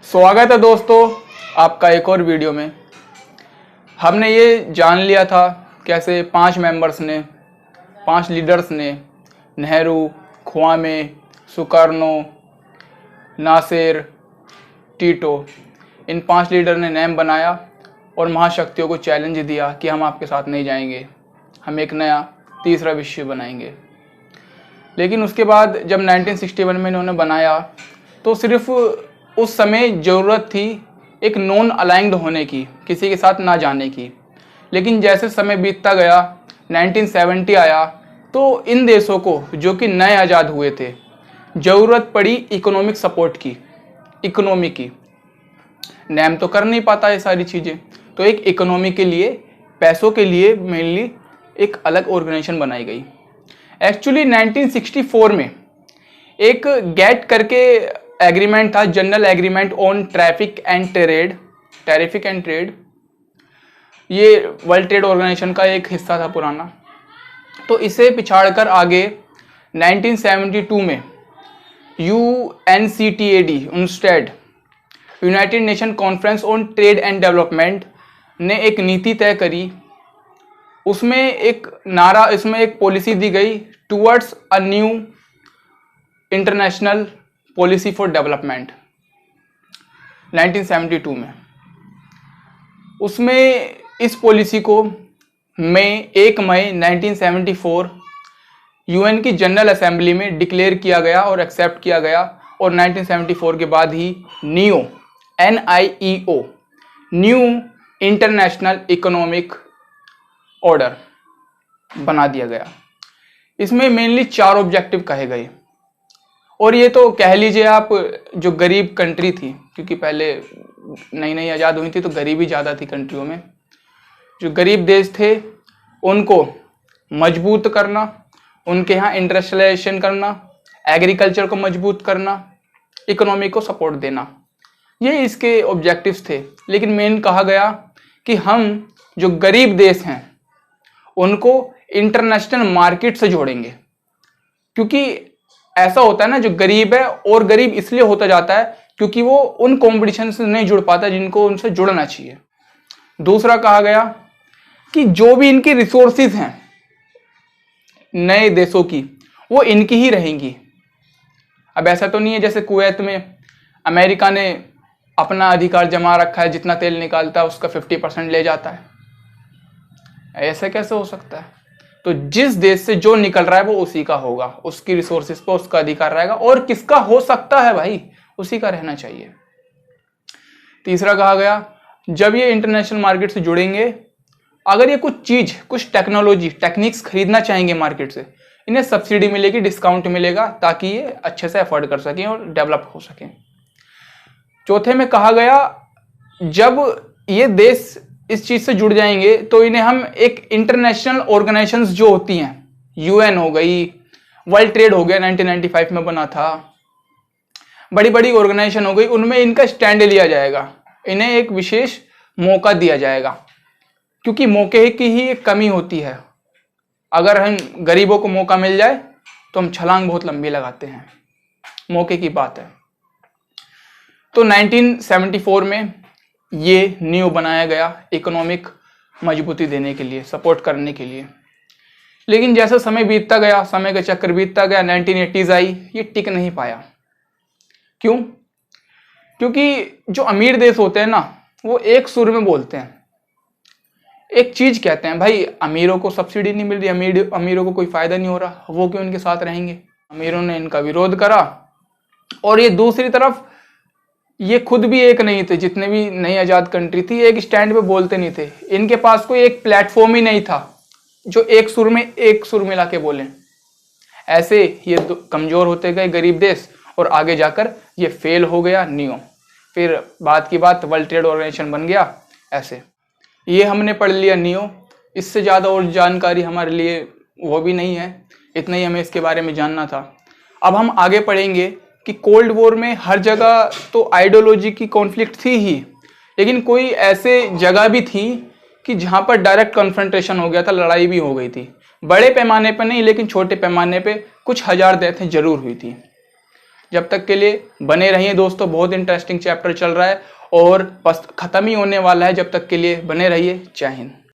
स्वागत है दोस्तों आपका एक और वीडियो में। हमने ये जान लिया था कैसे 5 लीडर्स ने नेहरू, ख्वामे, सुकार्नो, नासिर, टीटो, इन 5 लीडर ने नेम बनाया और महाशक्तियों को चैलेंज दिया कि हम आपके साथ नहीं जाएंगे, हम एक नया तीसरा विश्व बनाएंगे। लेकिन उसके बाद जब 1961 में इन्होंने बनाया तो सिर्फ उस समय ज़रूरत थी एक नॉन अलाइंड होने की, किसी के साथ ना जाने की। लेकिन जैसे समय बीतता गया, 1970 आया, तो इन देशों को जो कि नए आज़ाद हुए थे ज़रूरत पड़ी इकोनॉमिक सपोर्ट की, इकोनॉमी की। नेम तो कर नहीं पाता ये सारी चीज़ें, तो एक इकोनॉमी के लिए, पैसों के लिए मेनली एक अलग ऑर्गेनाइजेशन बनाई गई। एक्चुअली 1964 में एक गेट करके एग्रीमेंट था, general agreement on traffic and trade. ये वर्ल्ड ट्रेड ऑर्गेनाइजेशन का एक हिस्सा था पुराना। तो इसे पिछाड़कर आगे 1972 में UNCTAD United nation conference on trade and development ने एक नीति तय करी। उसमें एक पॉलिसी दी गई towards a new international policy for development 1972 में। उसमें इस पॉलिसी को 1 मई 1974 यूएन की जनरल असेंबली में डिक्लेयर किया गया और एक्सेप्ट किया गया। और 1974 के बाद ही NIEO new international economic order बना दिया गया। इसमें मेनली 4 ऑब्जेक्टिव कहे गए। और ये तो कह लीजिए आप, जो गरीब कंट्री थी, क्योंकि पहले नई आज़ाद हुई थी तो गरीबी ज़्यादा थी कंट्रियों में, जो गरीब देश थे उनको मजबूत करना, उनके यहाँ इंडस्ट्रियलाइजेशन करना, एग्रीकल्चर को मजबूत करना, इकोनॉमी को सपोर्ट देना, ये इसके ऑब्जेक्टिव्स थे। लेकिन मेन कहा गया कि हम जो गरीब देश हैं उनको इंटरनेशनल मार्केट से जोड़ेंगे। क्योंकि ऐसा होता है ना, जो गरीब है और गरीब इसलिए होता जाता है क्योंकि वो उन कॉम्पिटिशन से नहीं जुड़ पाता जिनको उनसे जुड़ना चाहिए। दूसरा कहा गया कि जो भी इनकी रिसोर्सेज हैं नए देशों की, वो इनकी ही रहेंगी। अब ऐसा तो नहीं है जैसे कुवैत में अमेरिका ने अपना अधिकार जमा रखा है, जितना तेल निकालता है उसका 50% ले जाता है। ऐसा कैसे हो सकता है? तो जिस देश से जो निकल रहा है वो उसी का होगा, उसकी रिसोर्सेज पर उसका अधिकार रहेगा, और किसका हो सकता है भाई, उसी का रहना चाहिए। तीसरा कहा गया, जब ये इंटरनेशनल मार्केट से जुड़ेंगे, अगर ये कुछ टेक्नोलॉजी टेक्निक्स खरीदना चाहेंगे मार्केट से, इन्हें सब्सिडी मिलेगी, डिस्काउंट मिलेगा, ताकि ये अच्छे से अफोर्ड कर सकें और डेवलप हो सकें। चौथे में कहा गया, जब ये देश इस चीज से जुड़ जाएंगे तो इन्हें हम एक इंटरनेशनल ऑर्गेनाइजेशंस जो होती हैं, UN हो गई, वर्ल्ड ट्रेड हो गया 1995 में बना था, बड़ी बड़ी ऑर्गेनाइजेशन हो गई, उनमें इनका स्टैंड लिया जाएगा, इन्हें एक विशेष मौका दिया जाएगा। क्योंकि मौके की ही एक कमी होती है। अगर हम गरीबों को मौका मिल जाए तो हम छलांग बहुत लंबी लगाते हैं, मौके की बात है। तो 1974 में ये न्यू बनाया गया इकोनॉमिक मजबूती देने के लिए, सपोर्ट करने के लिए। लेकिन जैसा समय बीतता गया, समय का चक्कर बीतता गया, 1980s आई, ये टिक नहीं पाया। क्यों? क्योंकि जो अमीर देश होते हैं ना, वो एक सुर में बोलते हैं, एक चीज कहते हैं, भाई अमीरों को सब्सिडी नहीं मिल रही, अमीरों को कोई फायदा नहीं हो रहा, वो क्यों इनके साथ रहेंगे। अमीरों ने इनका विरोध करा। और ये दूसरी तरफ ये खुद भी एक नहीं थे, जितने भी नई आज़ाद कंट्री थी, एक स्टैंड पे बोलते नहीं थे। इनके पास कोई एक प्लेटफॉर्म ही नहीं था जो एक सुर मिला के बोले। ऐसे ये कमजोर होते गए गरीब देश, और आगे जाकर ये फेल हो गया NIEO। फिर बात की बात वर्ल्ड ट्रेड ऑर्गेनाइजेशन बन गया। ऐसे ये हमने पढ़ लिया NIEO, इससे ज़्यादा और जानकारी हमारे लिए वो भी नहीं है, इतना ही हमें इसके बारे में जानना था। अब हम आगे पढ़ेंगे कि कोल्ड वॉर में हर जगह तो आइडियोलॉजी की कॉन्फ्लिक्ट थी ही, लेकिन कोई ऐसे जगह भी थी कि जहां पर डायरेक्ट कन्फ्रंटेशन हो गया था, लड़ाई भी हो गई थी। बड़े पैमाने पर नहीं, लेकिन छोटे पैमाने पे कुछ हजार डेथें जरूर हुई थी। जब तक के लिए बने रहिए दोस्तों, बहुत इंटरेस्टिंग चैप्टर चल रहा है और बस खत्म ही होने वाला है। जब तक के लिए बने रहिए। जय हिंद।